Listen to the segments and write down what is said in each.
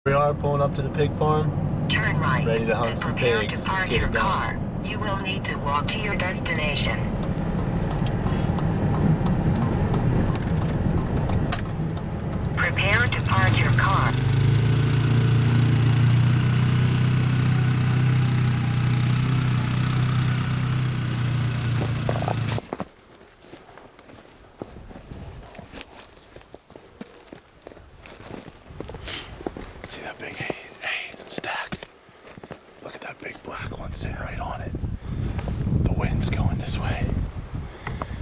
We are pulling up to the pig farm. Turn right. Ready to hunt some prepare pigs. to park Let's get your it done. car. You will need to walk to your destination. Prepare to park your car. See that big stack? Look at that big black one sitting right on it. The wind's going this way.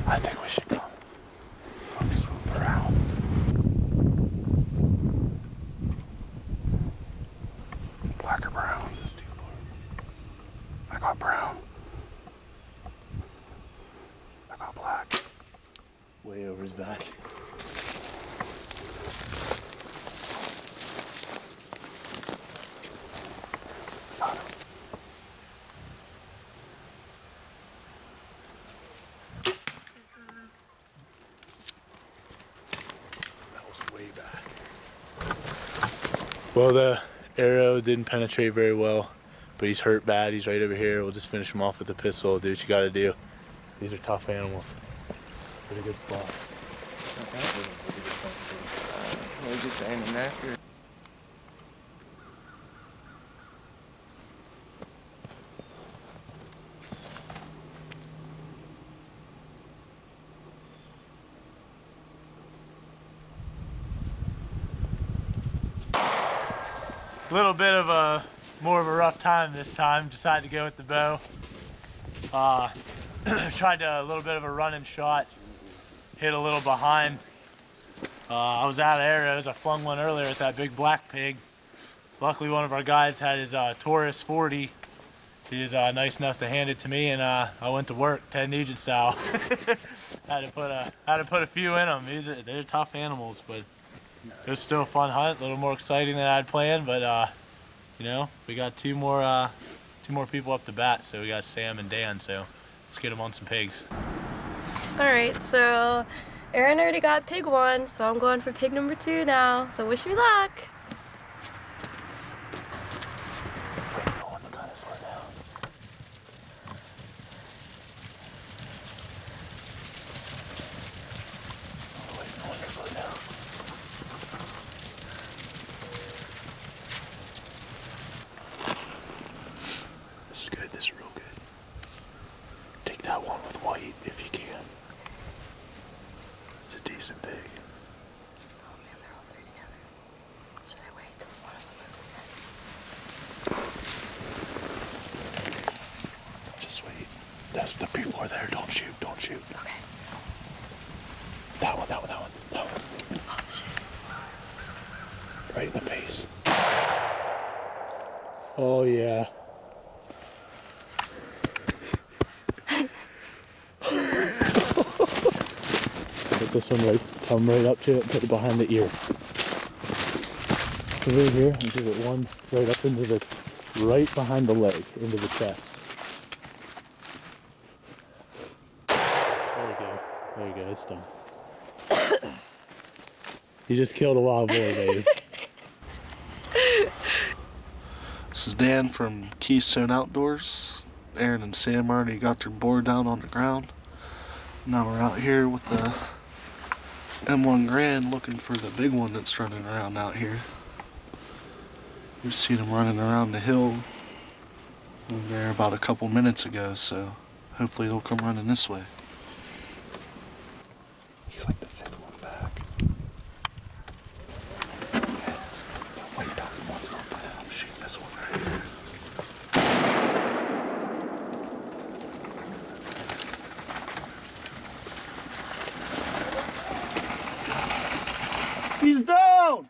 I think we should come swoop around. Black or brown? I got brown. I got black. Way over his back. Got him. That was way back. Well, the arrow didn't penetrate very well, but he's hurt bad. He's right over here. We'll just finish him off with the pistol. Do what you gotta do. These are tough animals. Pretty good spot. We're just aiming after. Little bit of a more of a rough time this time. Decided to go with the bow. Tried a little bit of a running shot. Hit a little behind. I was out of arrows. I flung one earlier at that big black pig. Luckily, one of our guides had his Taurus 40. He was nice enough to hand it to me, and I went to work, Ted Nugent style. had to put a few in them. They're tough animals, but it was still a fun hunt. A little more exciting than I'd planned, but you know, we got two more people up the bat. So we got Sam and Dan. So let's get them on some pigs. All right, so Aaron already got pig 1, so I'm going for pig number 2 now. So wish me luck. This is good. This is real good. Take that one with white if you can. It's a decent pig. Oh man, they're all 3 together. Should I wait till one of them moves again? Just wait. That's the people are there. Don't shoot. Don't shoot. Okay. That one. Oh shit. Right in the face. Oh yeah. Put this one right, come right up to it, put it behind the ear. Put it here and give it one right up into the, right behind the leg, into the chest. There you go, it's done. You just killed a wild boar, baby. This is Dan from Keystone Outdoors. Aaron and Sam already got their boar down on the ground. Now we're out here with the M1 Grand looking for the big one that's running around out here. We've seen him running around the hill over there about a couple minutes ago, so hopefully he'll come running this way. He's like the 5th one back. Wait, that one's not bad. I'm shooting this one right here. He's down!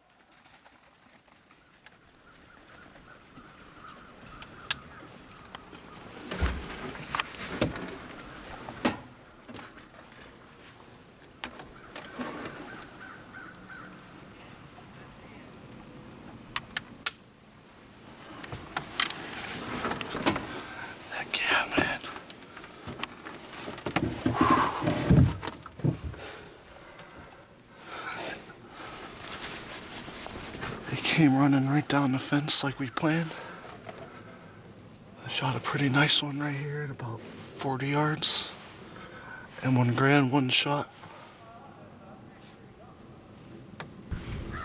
Heck yeah, man. He came running right down the fence like we planned. I shot a pretty nice one right here at about 40 yards. M1 Grand, one shot.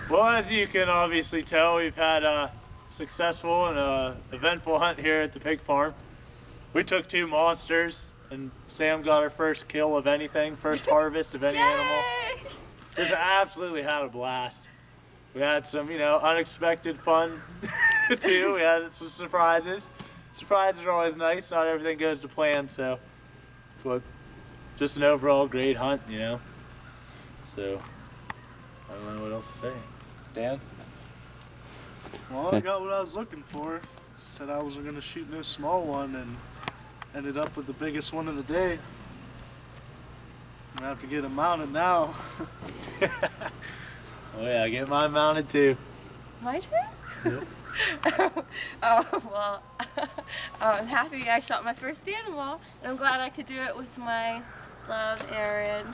Well, as you can obviously tell, we've had a successful and eventful hunt here at the pig farm. We took 2 monsters, and Sam got her first kill of anything, first harvest of any animal. Just absolutely had a blast. We had some, you know, unexpected fun too. We had some surprises. Surprises are always nice. Not everything goes to plan, so but just an overall great hunt, you know. So I don't know what else to say. Dan? Well, I got what I was looking for. Said I wasn't gonna shoot no small one and ended up with the biggest one of the day. I'm gonna have to get him mounted now. Oh yeah, get mine mounted too. My turn? Yep. Oh, well, I'm happy I shot my first animal, and I'm glad I could do it with my love, Aaron.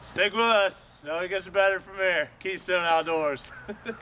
Stick with us. No, it gets better from here. Keystone Outdoors.